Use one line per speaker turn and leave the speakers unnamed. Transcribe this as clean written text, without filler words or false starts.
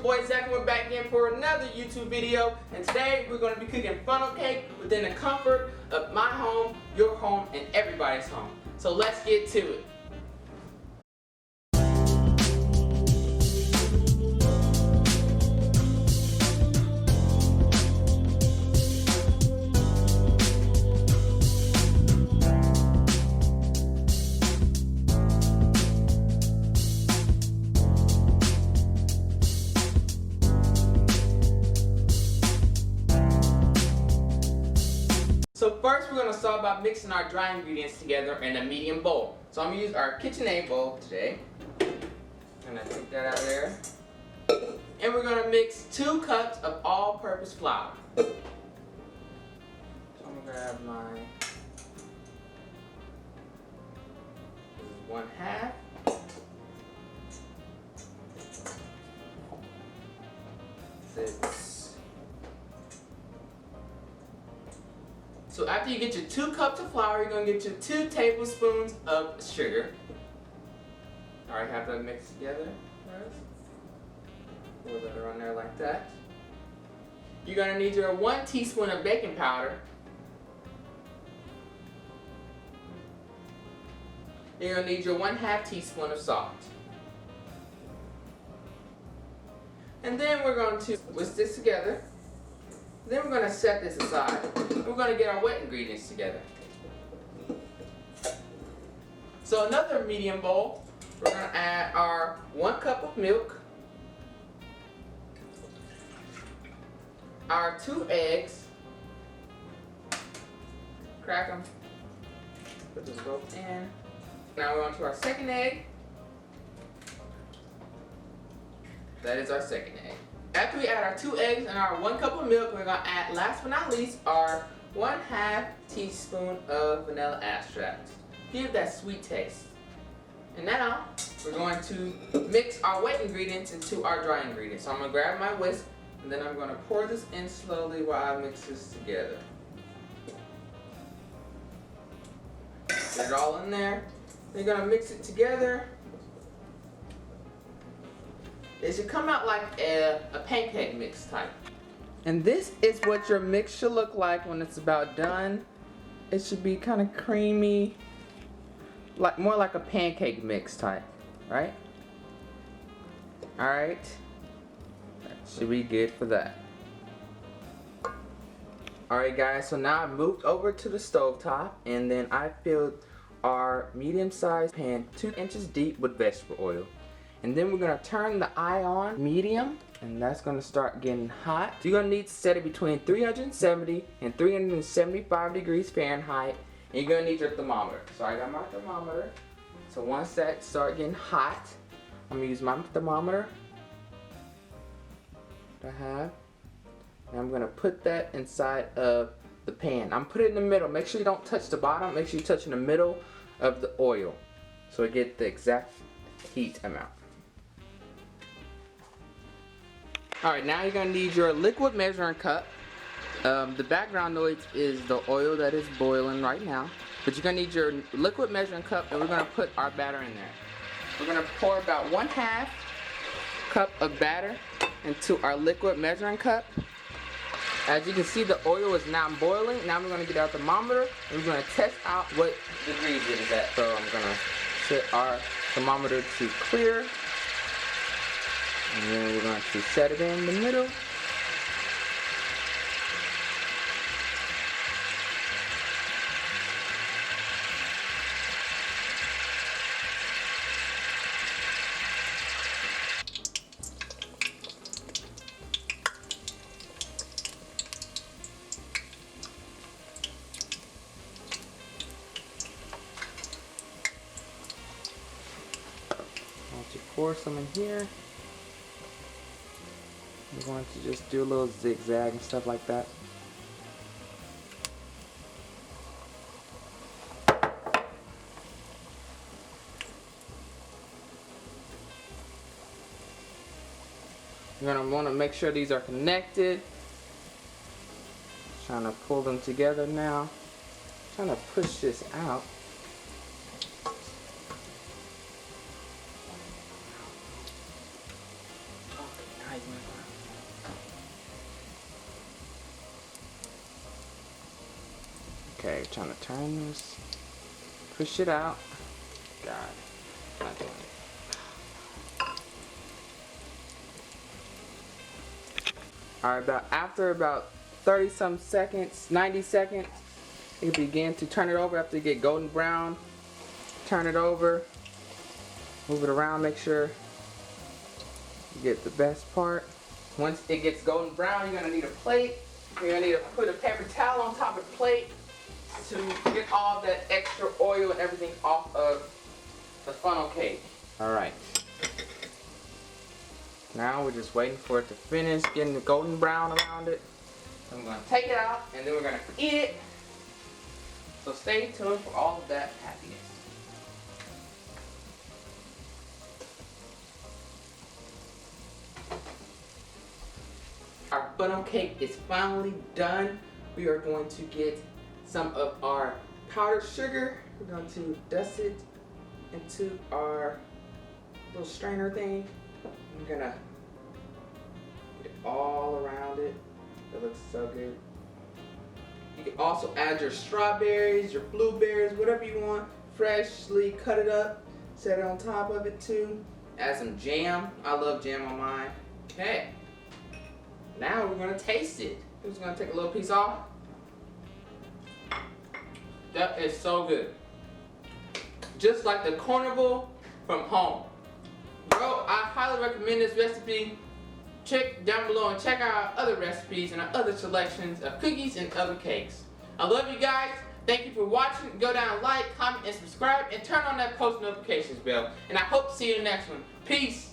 boy Zach, and we're back again for another YouTube video. And today we're going to be cooking funnel cake within the comfort of my home, your home, and everybody's home. So let's get to it. So first we're going to start by mixing our dry ingredients together in a medium bowl. So I'm going to use our KitchenAid bowl today. I'm going to take that out of there. And we're going to mix 2 cups of all-purpose flour. So I'm going to grab my 1/2. So after you get your 2 cups of flour, you're going to get your 2 tablespoons of sugar. Alright, have that mixed together first. Pour that on there like that. You're going to need your 1 teaspoon of baking powder. You're going to need your 1/2 teaspoon of salt. And then we're going to whisk this together. Then we're going to set this aside. We're going to get our wet ingredients together. So another medium bowl, we're going to add our 1 cup of milk, our 2 eggs, crack them, put them both in. Now we're on to our second egg. That is our second egg. After we add our 2 eggs and our 1 cup of milk, we're going to add, last but not least, our 1/2 teaspoon of vanilla extract. Give that sweet taste. And now, we're going to mix our wet ingredients into our dry ingredients. So I'm going to grab my whisk, and then I'm going to pour this in slowly while I mix this together. Get it all in there. Then you're going to mix it together. It should come out like a pancake mix type. And this is what your mix should look like when it's about done. It should be kind of creamy, like more like a pancake mix type, right? Alright, that should be good for that. Alright guys, so now I've moved over to the stove top, and then I filled our medium-sized pan 2 inches deep with vegetable oil. And then we're going to turn the eye on medium, and that's going to start getting hot. So you're going to need to set it between 370 and 375 degrees Fahrenheit, and you're going to need your thermometer. So I got my thermometer. So once that starts getting hot, I'm going to use my thermometer that I have, and I'm going to put that inside of the pan. I'm putting it in the middle. Make sure you don't touch the bottom. Make sure you touch in the middle of the oil so it gets the exact heat amount. Alright, now you're going to need your liquid measuring cup. The background noise is the oil that is boiling right now. But you're going to need your liquid measuring cup, and we're going to put our batter in there. We're going to pour about 1/2 cup of batter into our liquid measuring cup. As you can see, the oil is now boiling. Now we're going to get our thermometer, and we're going to test out what degrees it is at. So I'm going to set our thermometer to clear. And then we're going to set it in the middle. Once you pour some in here, we're going to just do a little zigzag and stuff like that. You're going to want to make sure these are connected. Trying to pull them together now. Trying to push this out. Okay, trying to turn this. Push it out. God, not doing it. Alright, after about 30 some seconds, 90 seconds, you begin to turn it over after you get golden brown. Turn it over. Move it around, make sure you get the best part. Once it gets golden brown, you're gonna need a plate. You're gonna need to put a paper towel on top of the plate to get all that extra oil and everything off of the funnel cake. Alright. Now we're just waiting for it to finish getting the golden brown around it. I'm gonna take it out and then we're gonna eat it. So stay tuned for all of that happiness. Our funnel cake is finally done. We are going to get some of our powdered sugar. We're going to dust it into our little strainer thing. I'm gonna get it all around it. It looks so good. You can also add your strawberries, your blueberries, whatever you want. Freshly cut it up. Set it on top of it too. Add some jam. I love jam on mine. Okay. Now we're gonna taste it. I'm just gonna take a little piece off. That is so good. Just like the Carnival from home. Bro, I highly recommend this recipe. Check down below and check out our other recipes and our other selections of cookies and other cakes. I love you guys. Thank you for watching. Go down, like, comment, and subscribe, and turn on that post notifications bell. And I hope to see you in the next one. Peace.